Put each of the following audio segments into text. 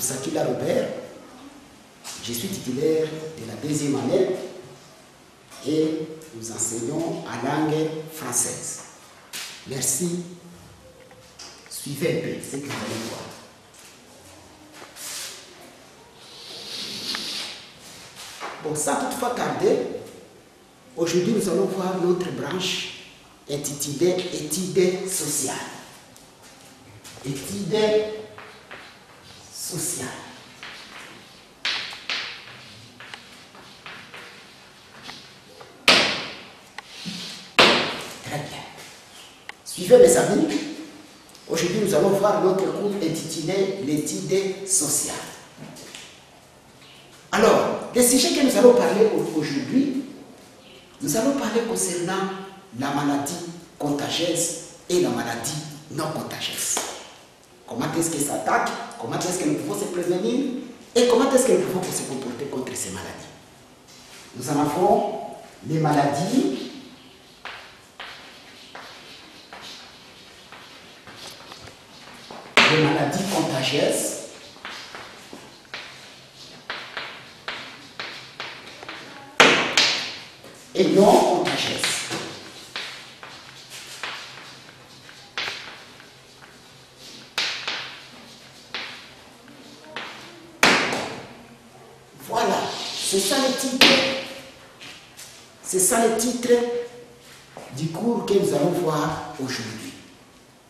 Sakila Robert. Je suis titulaire de la deuxième année et nous enseignons en langue française. Merci. Suivez un peu ce que vous allez voir. Bon, sans toutefois tarder, aujourd'hui nous allons voir notre branche intitulée Études sociales. Études sociales. Très bien. Suivez mes amis. Aujourd'hui nous allons voir notre cours intitulé L'étude sociale. Alors, des sujets que nous allons parler aujourd'hui, nous allons parler concernant la maladie contagieuse et la maladie non contagieuse. Comment est-ce qu'elle s'attaque, comment est-ce que nous pouvons se prévenir et comment est-ce que nous pouvons se comporter contre ces maladies. Nous en avons les maladies contagieuses et non contagieuse. Voilà, c'est ça le titre. C'est ça le titre du cours que nous allons voir aujourd'hui.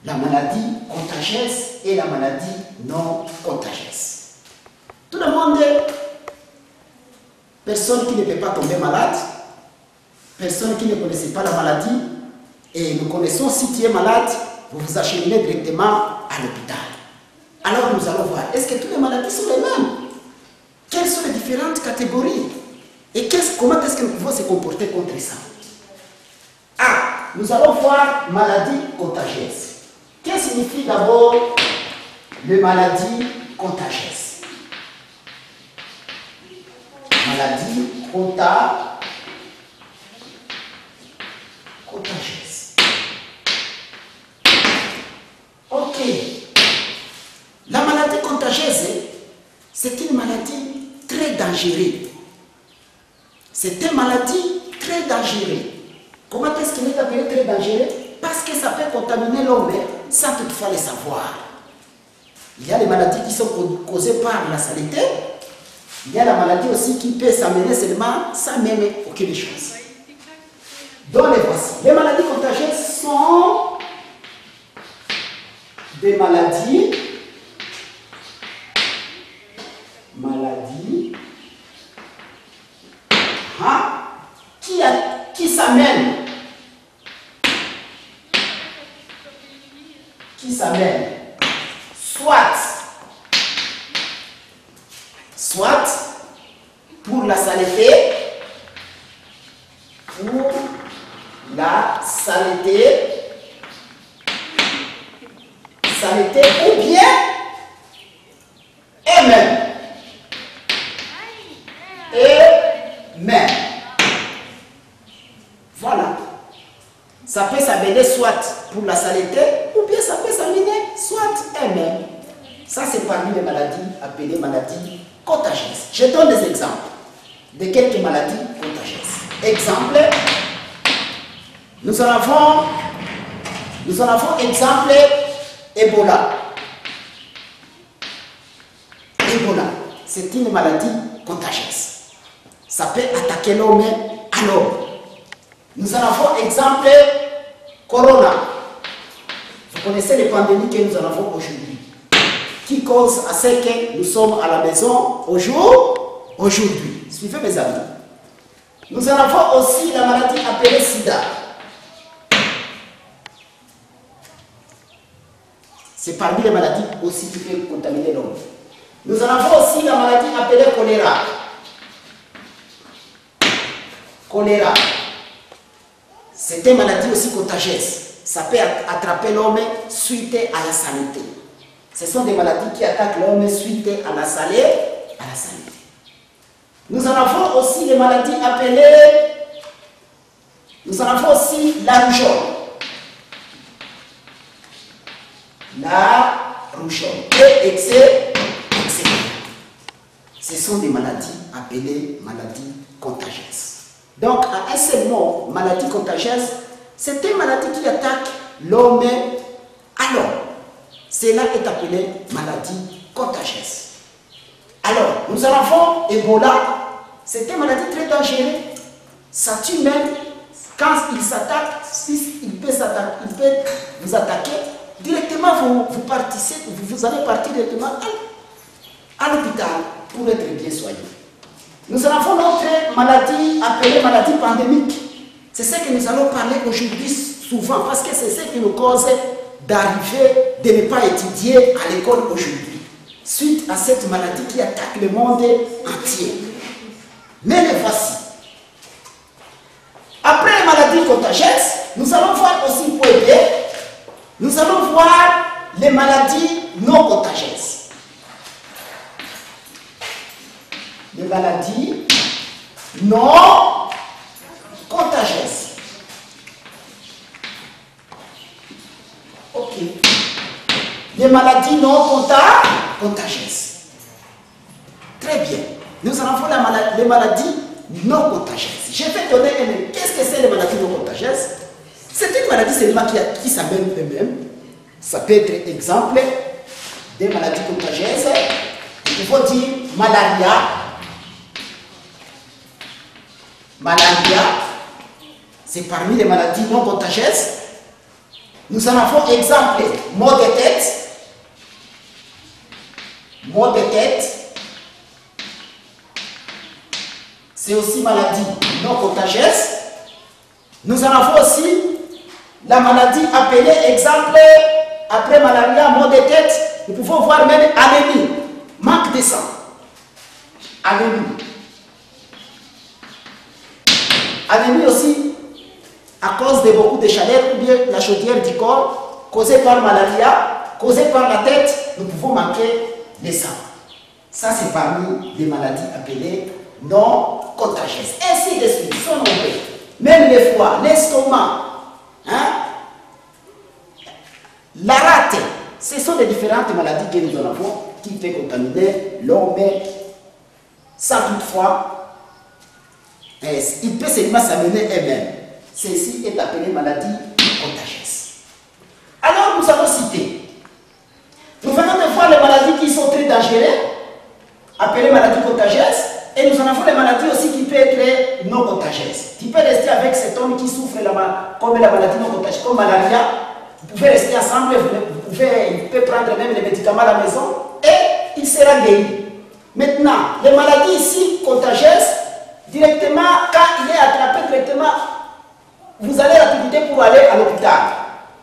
La maladie contagieuse et la maladie non contagieuse. Tout le monde, personne qui ne peut pas tomber malade, personne qui ne connaissait pas la maladie, et nous connaissons si tu es malade, vous vous acheminez directement à l'hôpital. Alors nous allons voir, est-ce que toutes les maladies sont les mêmes? Quelles sont les différentes catégories? Et comment est-ce que nous pouvons se comporter contre ça? Ah, nous allons voir maladie contagieuse. Qu'est-ce que signifie d'abord les maladies contagieuses? Maladie contagieuse. Ok. La maladie contagieuse, c'est une maladie très dangereuse. C'est une maladie très dangereuse. Comment est-ce qu'elle est appelée très dangereuse? Parce que ça peut contaminer l'homme sans toutefois le savoir. Il y a les maladies qui sont causées par la saleté. Il y a la maladie aussi qui peut s'amener seulement sans même aucune chose. Donc les voici. Les maladies contagieuses sont des maladies qui s'amènent soit pour la saleté, ou bien et même. Voilà. Ça peut s'amener soit pour la saleté ou bien ça peut s'amener soit et même. Ça c'est parmi les maladies appelées maladies contagieuses. Je donne des exemples de quelques maladies contagieuses. Exemple, nous en avons exemple Ebola. Ebola, c'est une maladie contagieuse. Ça peut attaquer l'homme à l'homme. Nous en avons exemple Corona. Vous connaissez les pandémies que nous en avons aujourd'hui, qui cause à ce que nous sommes à la maison aujourd'hui. Suivez mes amis. Nous en avons aussi la maladie appelée SIDA. C'est parmi les maladies aussi qui peuvent contaminer l'homme. Nous en avons aussi la maladie appelée choléra. Choléra. C'est une maladie aussi contagieuse. Ça peut attraper l'homme suite à la saleté. Ce sont des maladies qui attaquent l'homme suite à la saleté. Nous en avons aussi des maladies appelées... Nous en avons aussi la rougeole. La rougeole. Et excès. ce sont des maladies appelées maladies contagieuses. Donc, à un seul mot, maladie contagieuse, c'est une maladie qui attaque l'homme. Alors, cela est appelé maladie contagieuse. Alors, nous avons Ebola, c'est une maladie très dangereuse. Ça tue même quand il s'attaque, il peut vous attaquer. Directement, vous allez partir directement à l'hôpital pour être bien soigné. Nous avons notre maladie appelée maladie pandémique. C'est ce que nous allons parler aujourd'hui souvent, parce que c'est ce qui nous cause d'arriver, de ne pas étudier à l'école aujourd'hui, suite à cette maladie qui attaque le monde entier. Mais les voici. Après les maladies contagieuses, nous allons voir aussi pour aider, nous allons voir les maladies non contagieuses. Les maladies non contagieuses. Ok. Les maladies non contagieuses. Très bien. Nous allons voir les maladies non contagieuses. Je vais donner un. Qu'est-ce que c'est les maladies non contagieuses? C'est une maladie seulement qui s'amène eux-mêmes. Ça peut être exemple des maladies contagieuses. Il faut dire malaria. Malaria, c'est parmi les maladies non contagieuses. Nous en avons exemple, maux de tête. Maux de tête, c'est aussi maladie non contagieuse. Nous en avons aussi la maladie appelée, exemple, après malaria, maux de tête, nous pouvons voir même anémie, manque de sang. Anémie. Anémie aussi, à cause de beaucoup de chaleur ou bien la chaudière du corps, causée par malaria, causée par la tête, nous pouvons manquer de sang. Ça, c'est parmi les maladies appelées non contagieuses. Ainsi de suite, sont nombreux. Même les foies, l'estomac, hein? La rate, ce sont les différentes maladies que nous en avons qui peuvent contaminer l'homme sans toutefois. Il peut seulement s'amener eux-mêmes. Ceci est appelé maladie contagieuse. Alors nous allons citer. Nous venons de voir les maladies qui sont très dangereuses, appelées maladies contagieuses, et nous en avons les maladies aussi qui peuvent être non contagieuses. Tu peux rester avec cet homme qui souffre comme la maladie non contagieuse, comme malaria. Vous pouvez rester ensemble, il peut prendre même les médicaments à la maison et il sera guéri. Maintenant, les maladies ici contagieuses, directement, quand il est attrapé directement, vous allez rapidement pour aller à l'hôpital,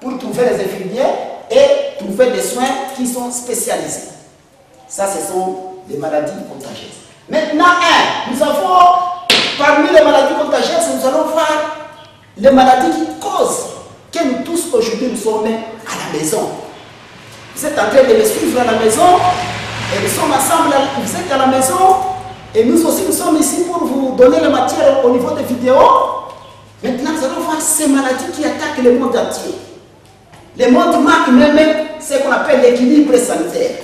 pour trouver les infirmiers et trouver des soins qui sont spécialisés. Ça, ce sont les maladies contagieuses. Maintenant, nous avons, parmi les maladies contagieuses, nous allons voir les maladies qui causent que nous tous aujourd'hui nous sommes à la maison. Vous êtes en train de me suivre à la maison et nous sommes ensemble, vous êtes à la maison. Et nous aussi, nous sommes ici pour vous donner la matière au niveau des vidéos. Maintenant, nous allons voir ces maladies qui attaquent le monde entier. Le monde manque même ce qu'on appelle l'équilibre sanitaire.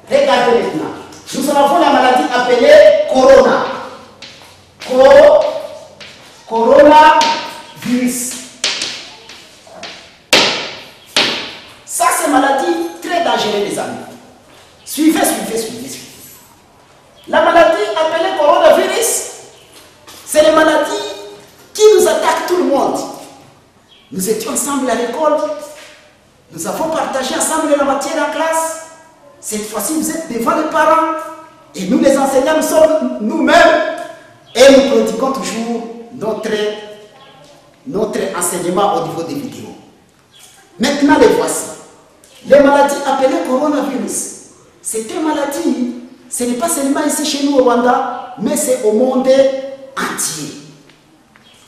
Regardez maintenant. Nous avons la maladie appelée Corona. Coronavirus. Ça, c'est une maladie très dangereuse, les amis. Suivez. La maladie appelée coronavirus, c'est une maladie qui nous attaque tout le monde. Nous étions ensemble à l'école, nous avons partagé ensemble la matière en classe. Cette fois-ci, vous êtes devant les parents et nous, les enseignants, nous sommes nous-mêmes et nous pratiquons toujours notre enseignement au niveau des vidéos. Maintenant, les voici. Les maladies appelées coronavirus, c'est une maladie. Ce n'est pas seulement ici chez nous au Rwanda, mais c'est au monde entier.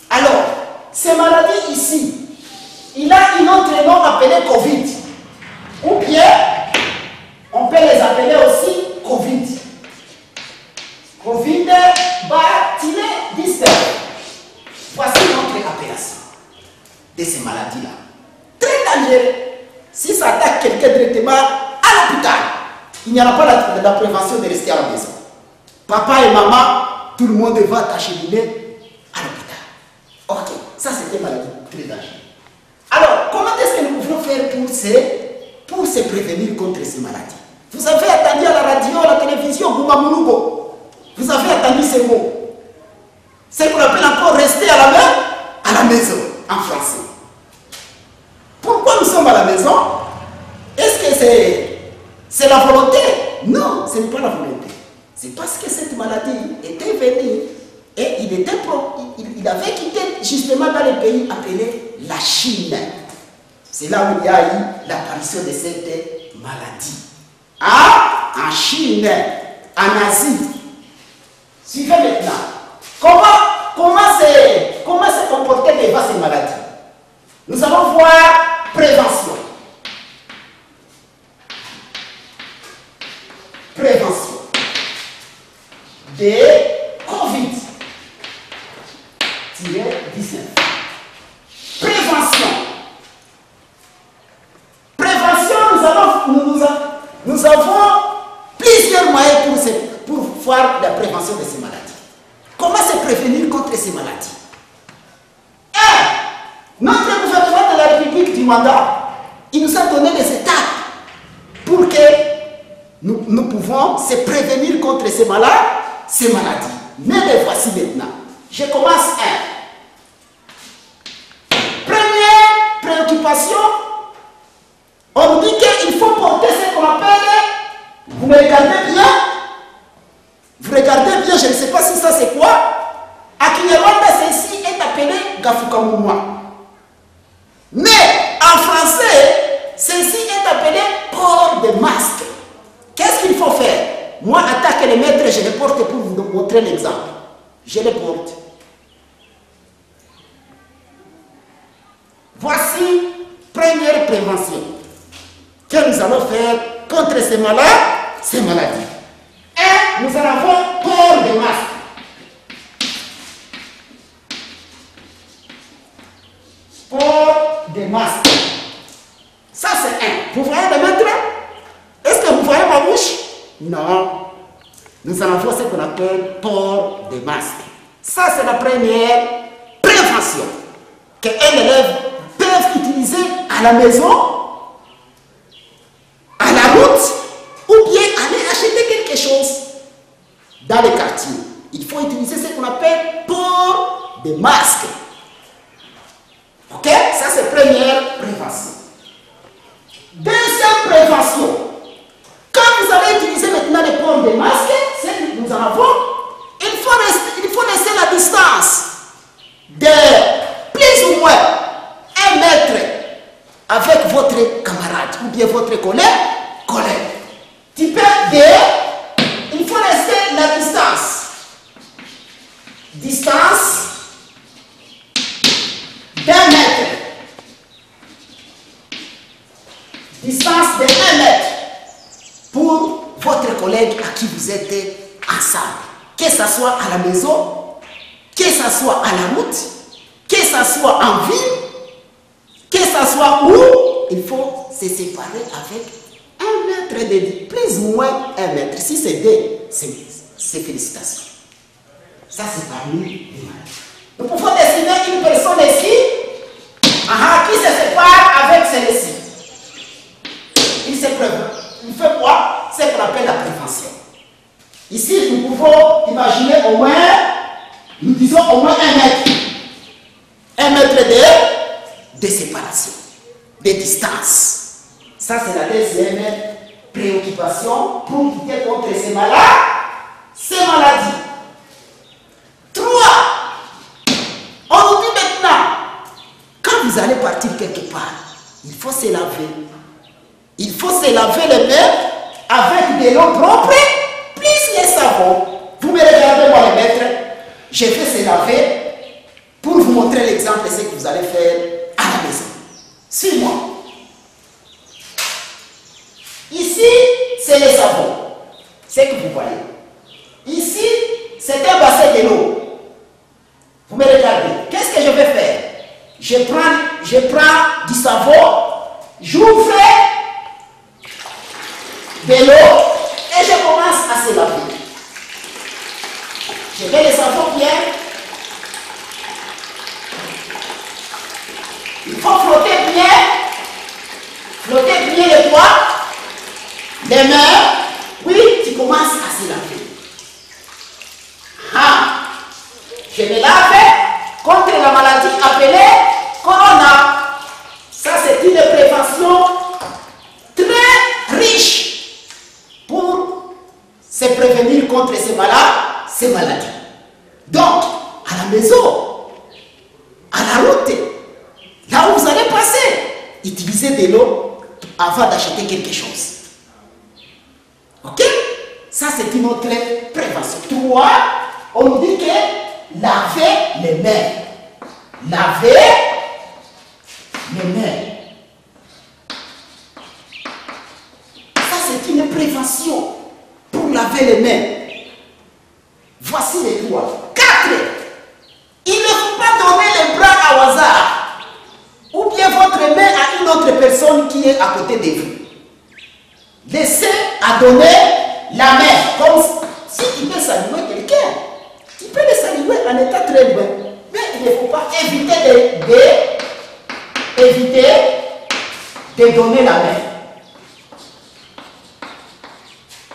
Alors, ces maladies ici, il a un autre nom appelé Covid. Ou bien, on peut les appeler aussi Covid. Covid, voici notre appellation de ces maladies-là. Très dangereux. Si ça attaque quelqu'un directement à l'hôpital, il n'y aura pas la prévention de rester à la maison. Papa et maman, tout le monde va t'acheminer à l'hôpital. Ok, ça c'était maladie très dangereuse. Alors, comment est-ce que nous pouvons faire pour se prévenir contre ces maladies? Vous avez entendu à la radio, à la télévision, vous avez entendu ces mots. C'est qu'on appelle encore rester à la maison, en français. Pourquoi nous sommes à la maison? Est-ce que c'est la volonté? Non, ce n'est pas la volonté. C'est parce que cette maladie était venue et il avait quitté justement dans le pays appelé la Chine. C'est là où il y a eu l'apparition de cette maladie. En Chine, en Asie. Suivez maintenant. Comment se comporter devant ces maladies? Nous allons voir prévention. Prévention de COVID-19. Prévention. Prévention, nous avons plusieurs moyens pour faire la prévention de ces maladies. Comment se prévenir contre ces maladies? Notre gouvernement de la République du mandat, il nous a donné des étapes pour que nous pouvons se prévenir contre ces maladies. Mais les voici maintenant. Je commence Première préoccupation, on nous dit qu'il faut porter ce qu'on appelle, vous me regardez bien? Vous regardez bien, je ne sais pas si ça c'est quoi. À Kinyarwanda, ceci est appelé Gafukamumwa. Mais en français, ceci est appelé port de masque. Qu'est-ce qu'il faut faire? Moi, en tant que le maître, je le porte pour vous montrer l'exemple. Je le porte. Voici première prévention que nous allons faire contre ces maladies. Et nous en avons port de masque. Port de masque. Ça c'est un. Vous voyez le maître? Est-ce que vous voyez ma bouche? Non. Nous en avons ce qu'on appelle port de masque. Ça c'est la première prévention qu'un élève peut utiliser à la maison, à la route, ou bien aller acheter quelque chose dans les quartiers. Il faut utiliser ce qu'on appelle port de masque. Ok? Ça c'est première prévention. Deuxième prévention. Quand vous allez utiliser maintenant les ports de masque, c'est que nous en avons, il faut laisser la distance de plus ou moins 1 mètre avec votre camarade ou bien votre collègue. Tu peux il faut laisser la distance. Distance d'1 mètre. Distance de 1 mètre pour votre collègue à qui vous êtes ensemble. Que ce soit à la maison, que ce soit à la route, que ce soit en ville, que ce soit où, il faut se séparer avec 1 mètre de plus ou moins 1 mètre. Si c'est 2, c'est félicitations. Ça, c'est parmi les maladies. Nous pouvons dessiner une personne ici qui se sépare avec celle-ci. Il se prévient. Il fait quoi? C'est ce qu'on appelle la prévention. Ici, nous pouvons imaginer au moins, nous disons au moins 1 mètre. 1 mètre de séparation, de distance. Ça, c'est la deuxième préoccupation pour lutter contre ces maladies. 3. On nous dit maintenant, quand vous allez partir quelque part, il faut se laver. Il faut se laver les mains avec de l'eau propre, plus les savons. Vous me regardez, moi, les maîtres, je vais se laver pour vous montrer l'exemple de ce que vous allez faire à la maison. Suis-moi. Ici, c'est les savons. C'est que vous voyez. Ici, c'est un bassin de l'eau. Vous me regardez. Qu'est-ce que je vais faire? Je prends du savon, j'ouvre de l'eau et je commence à se laver. Je mets le savon bien. Il faut frotter bien les doigts, les mains. Oui, tu commences à se laver. Ah, je me lave contre la maladie appelée Corona. Ça, c'est une prévention très riche pour se prévenir contre ces maladies. Donc, à la maison, à la route, là où vous allez passer, utilisez de l'eau avant d'acheter quelque chose. Ok? Ça, c'est une autre prévention. 3, on nous dit que laver les mains. Laver les mains. Ça, c'est une prévention pour laver les mains. Voici les 3. 4. Il ne faut pas donner les bras au hasard. Ou bien votre main à une autre personne qui est à côté de vous. Laissez à donner la main. Comme si tu peux saluer quelqu'un. Tu peux le saluer en état très loin. Mais il ne faut pas éviter de donner la main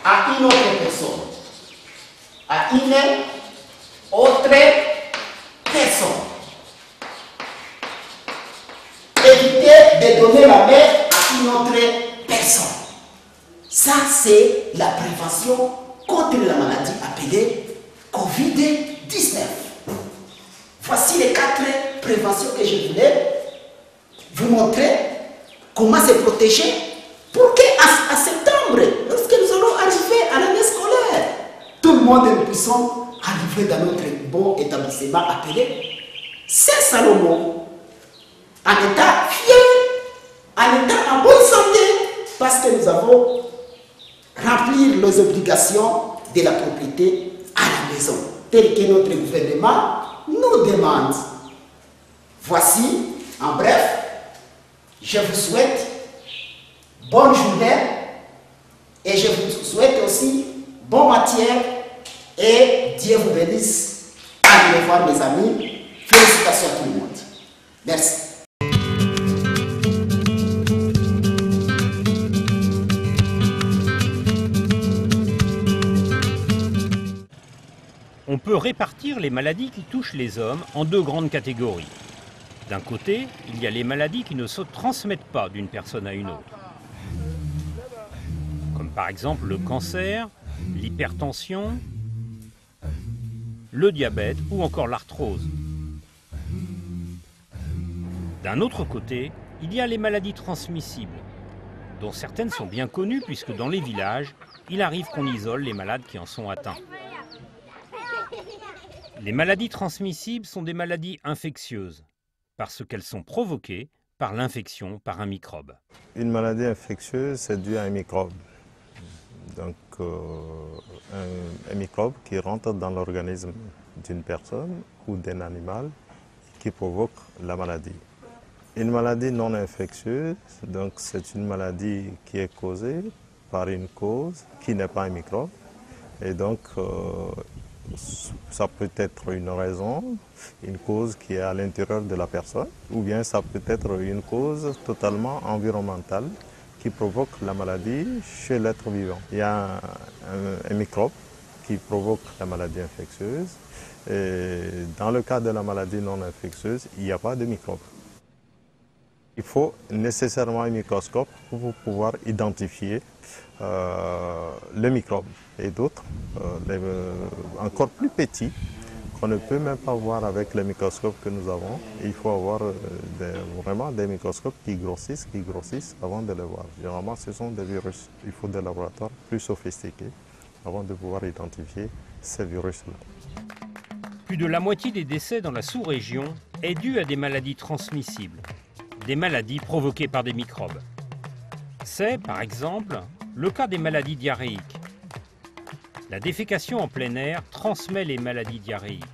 à une autre personne. À une autre personne. Évitez de donner la main à une autre personne. Ça, c'est la prévention contre la maladie appelée Covid-19. Voici les 4 préventions que je voulais vous montrer. Comment se protéger pour qu'à septembre, lorsque nous allons arriver à l'année scolaire, tout le monde nous puissions arriver dans notre bon établissement appelé Saint-Salomon. En état fier, en bonne santé, parce que nous avons rempli les obligations de la propriété à la maison, tel que notre gouvernement nous demande. Voici, en bref, je vous souhaite bonne journée et je vous souhaite aussi bonne matière et Dieu vous bénisse. Allez revoir mes amis. Félicitations à tout le monde. Merci. On peut répartir les maladies qui touchent les hommes en 2 grandes catégories. D'un côté, il y a les maladies qui ne se transmettent pas d'une personne à une autre. Comme par exemple le cancer, l'hypertension, le diabète ou encore l'arthrose. D'un autre côté, il y a les maladies transmissibles, dont certaines sont bien connues puisque dans les villages, il arrive qu'on isole les malades qui en sont atteints. Les maladies transmissibles sont des maladies infectieuses, parce qu'elles sont provoquées par l'infection par un microbe. Une maladie infectieuse, c'est dû à un microbe. Donc, un microbe qui rentre dans l'organisme d'une personne ou d'un animal qui provoque la maladie. Une maladie non infectieuse, donc c'est une maladie qui est causée par une cause qui n'est pas un microbe. Et donc, ça peut être une raison, une cause qui est à l'intérieur de la personne, ou bien ça peut être une cause totalement environnementale qui provoque la maladie chez l'être vivant. Il y a un microbe qui provoque la maladie infectieuse. Et dans le cas de la maladie non infectieuse, il n'y a pas de microbe. Il faut nécessairement un microscope pour pouvoir identifier le microbe et d'autres, encore plus petits, qu'on ne peut même pas voir avec le microscope que nous avons. Il faut avoir vraiment des microscopes qui grossissent avant de les voir. Généralement, ce sont des virus. Il faut des laboratoires plus sophistiqués avant de pouvoir identifier ces virus-là. Plus de la moitié des décès dans la sous-région est due à des maladies transmissibles, des maladies provoquées par des microbes. C'est, par exemple, le cas des maladies diarrhéiques. La défécation en plein air transmet les maladies diarrhéiques.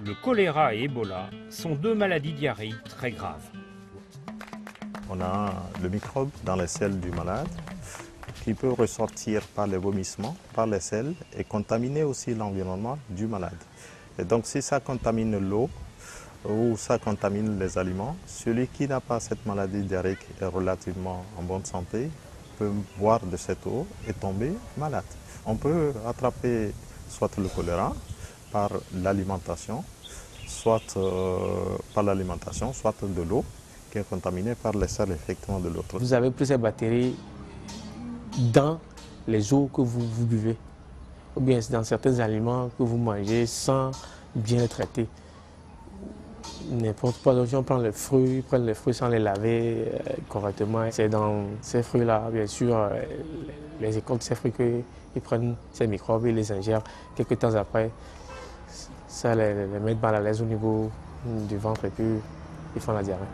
Le choléra et Ebola sont 2 maladies diarrhéiques très graves. On a le microbe dans les selles du malade qui peut ressortir par les vomissements, par les selles et contaminer aussi l'environnement du malade. Et donc si ça contamine l'eau ou ça contamine les aliments, celui qui n'a pas cette maladie diarrhéique est relativement en bonne santé, peut boire de cette eau et tomber malade. On peut attraper soit le choléra par l'alimentation, soit soit de l'eau qui est contaminée par les sels effectivement de l'autre. Vous avez pris ces bactéries dans les eaux que vous buvez, ou bien dans certains aliments que vous mangez sans bien les traiter. N'importe quoi, donc on prend les fruits, ils prennent les fruits sans les laver correctement. C'est dans ces fruits-là, bien sûr, les écorces de ces fruits qu'ils prennent ces microbes, ils les ingèrent. Quelques temps après, ça les met mal à l'aise au niveau du ventre et puis ils font la diarrhée.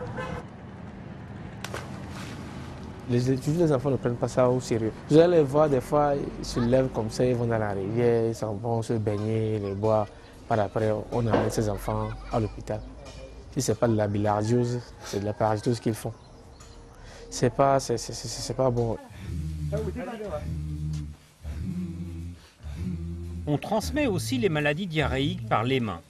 Les enfants ne prennent pas ça au sérieux. Vous allez les voir, des fois, ils se lèvent comme ça, ils vont dans la rivière, ils s'en vont se baigner, les boire. Par après, on amène ces enfants à l'hôpital. Si ce n'est pas de la bilharziose, c'est de la parasitose qu'ils font. C'est pas bon. On transmet aussi les maladies diarrhéiques par les mains.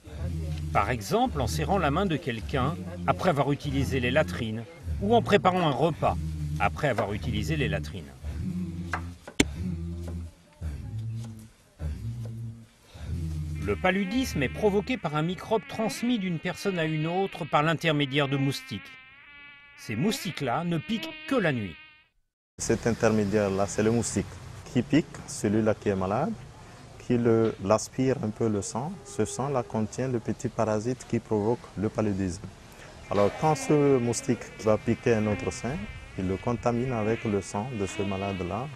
Par exemple, en serrant la main de quelqu'un après avoir utilisé les latrines ou en préparant un repas après avoir utilisé les latrines. Le paludisme est provoqué par un microbe transmis d'une personne à une autre par l'intermédiaire de moustiques. Ces moustiques-là ne piquent que la nuit. Cet intermédiaire-là, c'est le moustique qui pique celui-là qui est malade, qui l'aspire un peu le sang. Ce sang-là contient le petit parasite qui provoque le paludisme. Alors quand ce moustique va piquer un autre sein, il le contamine avec le sang de ce malade-là.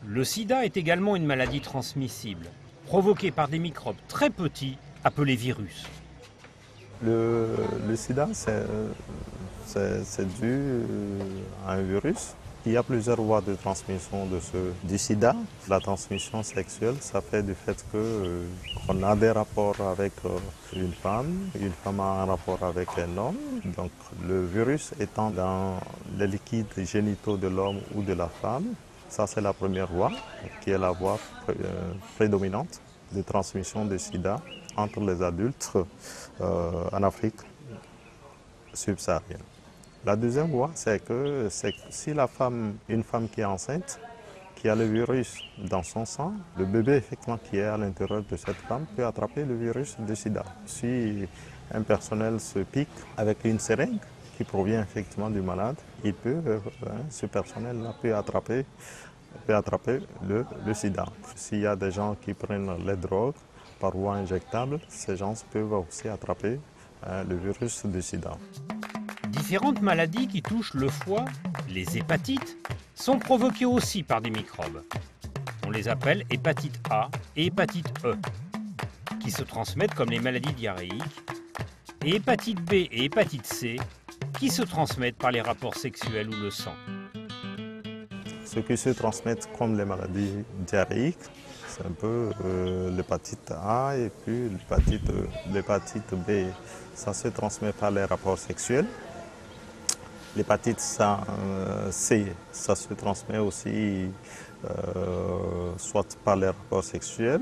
Le sida est également une maladie transmissible, provoquée par des microbes très petits appelés virus. Le sida, c'est dû à un virus. Il y a plusieurs voies de transmission du sida. La transmission sexuelle, ça fait du fait qu'on a des rapports avec une femme a un rapport avec un homme. Donc le virus étant dans les liquides génitaux de l'homme ou de la femme, ça c'est la première voie, qui est la voie prédominante de transmission du sida entre les adultes en Afrique subsaharienne. La deuxième voie, c'est que si une femme qui est enceinte, qui a le virus dans son sang, le bébé effectivement qui est à l'intérieur de cette femme peut attraper le virus du sida. Si un personnel se pique avec une seringue qui provient effectivement du malade, ce personnel-là peut attraper le sida. S'il y a des gens qui prennent les drogues par voie injectable, ces gens peuvent aussi attraper le virus du sida. Différentes maladies qui touchent le foie, les hépatites, sont provoquées aussi par des microbes. On les appelle hépatite A et hépatite E, qui se transmettent comme les maladies diarrhéiques, et hépatite B et hépatite C, qui se transmettent par les rapports sexuels ou le sang. Ce qui se transmettent comme les maladies diarrhéiques, c'est un peu l'hépatite A et puis l'hépatite B. Ça se transmet par les rapports sexuels. L'hépatite C, ça se transmet aussi soit par les rapports sexuels,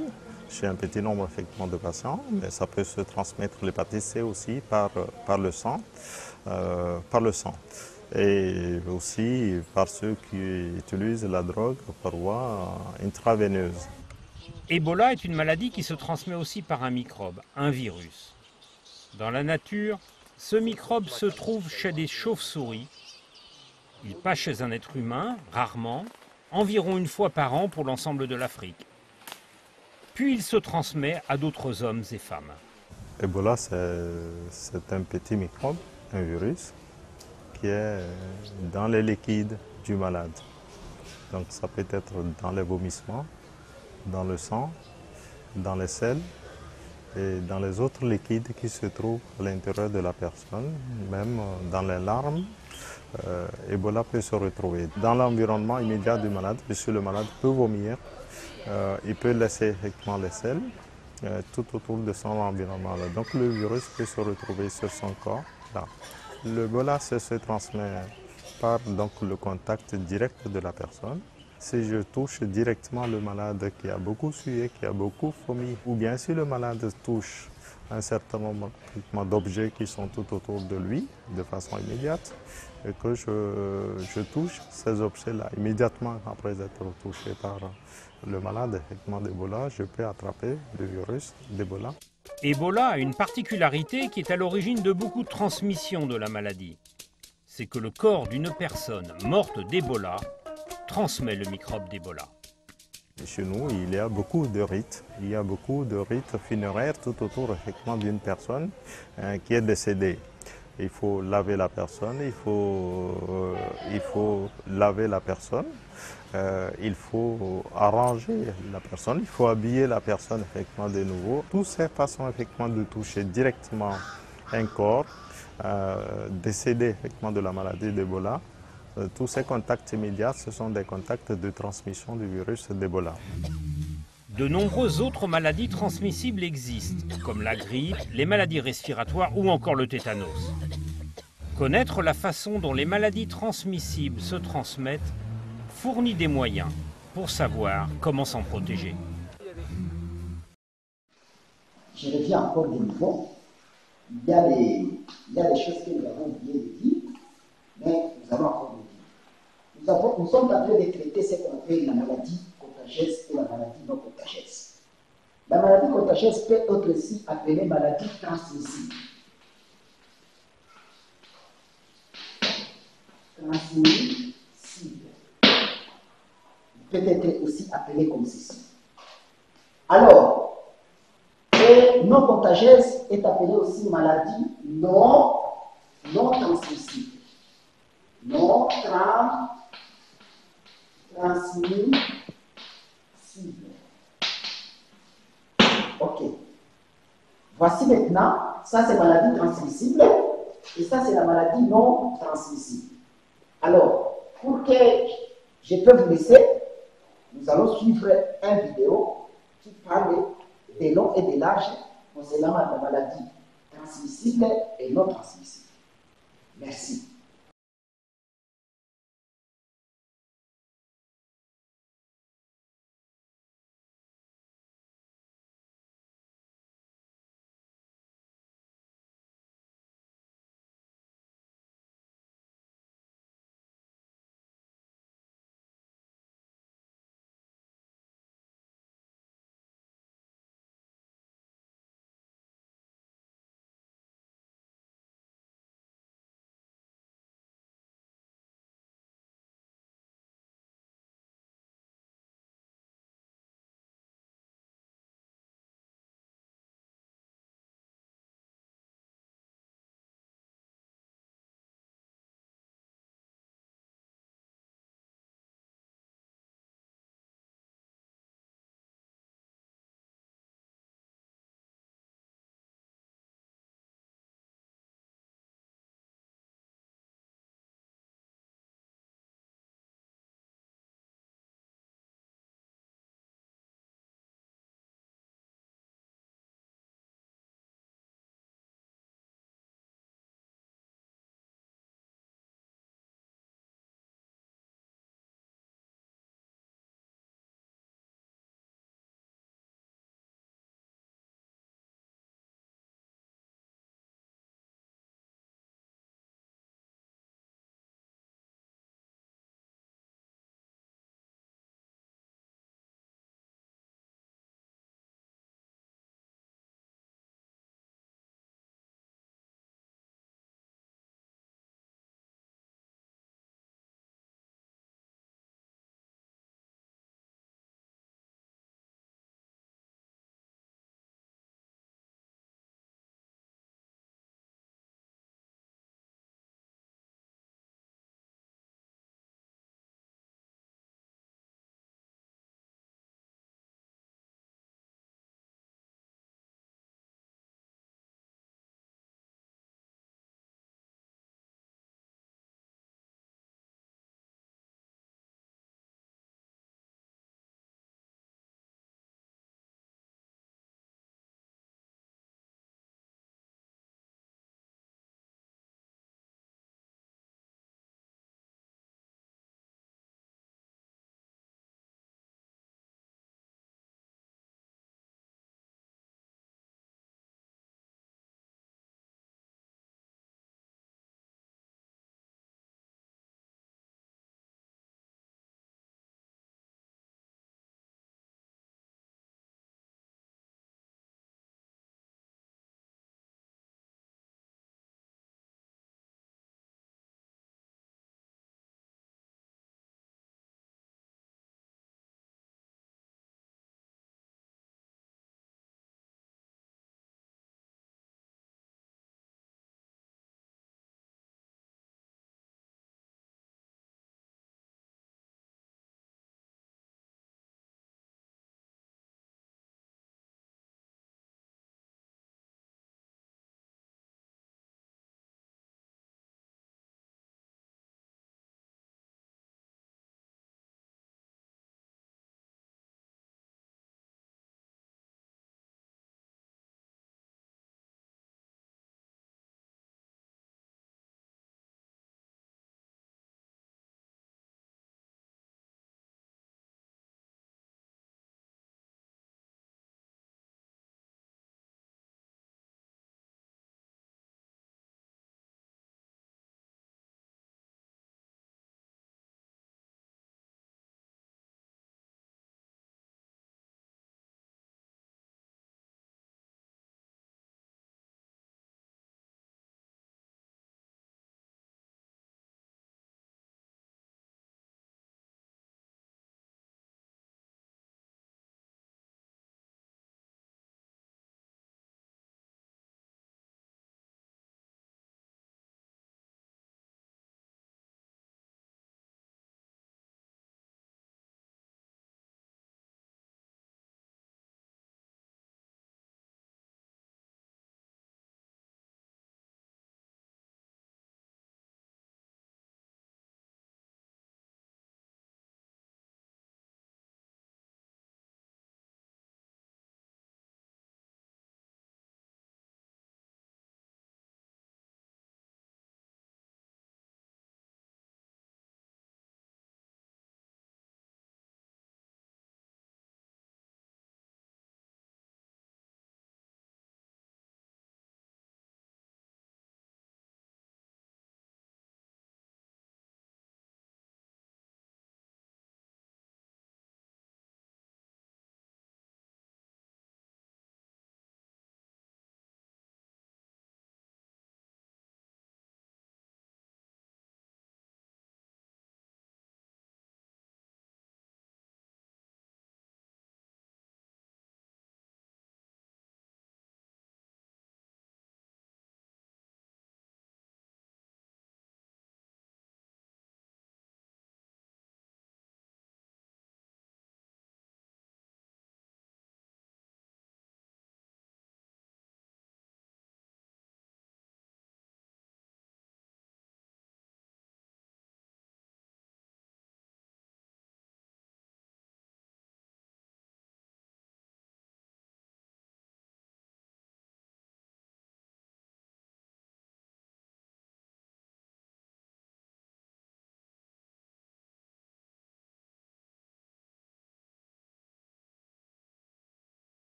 chez un petit nombre effectivement de patients, mais ça peut se transmettre l'hépatite C aussi par le sang. Et aussi par ceux qui utilisent la drogue par voie intraveineuse. Ebola est une maladie qui se transmet aussi par un microbe, un virus. Dans la nature, ce microbe se trouve chez des chauves-souris. Il passe chez un être humain, rarement, environ une fois par an pour l'ensemble de l'Afrique. Puis il se transmet à d'autres hommes et femmes. Ebola, c'est un petit microbe, un virus, qui est dans les liquides du malade. Donc ça peut être dans les vomissements, dans le sang, dans les selles et dans les autres liquides qui se trouvent à l'intérieur de la personne, même dans les larmes. Ebola peut se retrouver dans l'environnement immédiat du malade, puisque le malade peut vomir, il peut laisser effectivement les selles tout autour de son environnement. Donc le virus peut se retrouver sur son corps. L'Ebola se transmet par donc, le contact direct de la personne. Si je touche directement le malade qui a beaucoup sué, qui a beaucoup vomi, ou bien si le malade touche un certain nombre d'objets qui sont tout autour de lui de façon immédiate, et que je touche ces objets-là immédiatement après être touché par le malade d'Ebola, je peux attraper le virus d'Ebola. Ebola a une particularité qui est à l'origine de beaucoup de transmissions de la maladie. C'est que le corps d'une personne morte d'Ebola transmet le microbe d'Ebola. Chez nous, il y a beaucoup de rites. Il y a beaucoup de rites funéraires tout autour effectivement d'une personne qui est décédée. Il faut laver la personne, il faut laver la personne, il faut arranger la personne, il faut habiller la personne effectivement de nouveau. Toutes ces façons effectivement de toucher directement un corps décédé effectivement de la maladie d'Ebola, tous ces contacts immédiats, ce sont des contacts de transmission du virus d'Ebola. De nombreuses autres maladies transmissibles existent, comme la grippe, les maladies respiratoires ou encore le tétanos. Connaître la façon dont les maladies transmissibles se transmettent fournit des moyens pour savoir comment s'en protéger. Je reviens encore de nouveau. Il y a des choses que nous avons oublié de dire, mais nous allons encore le dire. Nous sommes en train de traiter ce qu'on appelle la maladie contagieuse et la maladie non contagieuse. La maladie contagieuse peut être aussi appelée maladie transmissible. Transmissible. Peut être aussi appelée comme ceci. Alors, et non contagieuse est appelée aussi maladie non transmissible. Non transmissible. Ok. Voici maintenant, ça c'est maladie transmissible et ça c'est la maladie non transmissible. Alors, pour que je peux vous laisser, nous allons suivre une vidéo qui parle de long et de large concernant la maladie transmissible et non transmissible. Merci.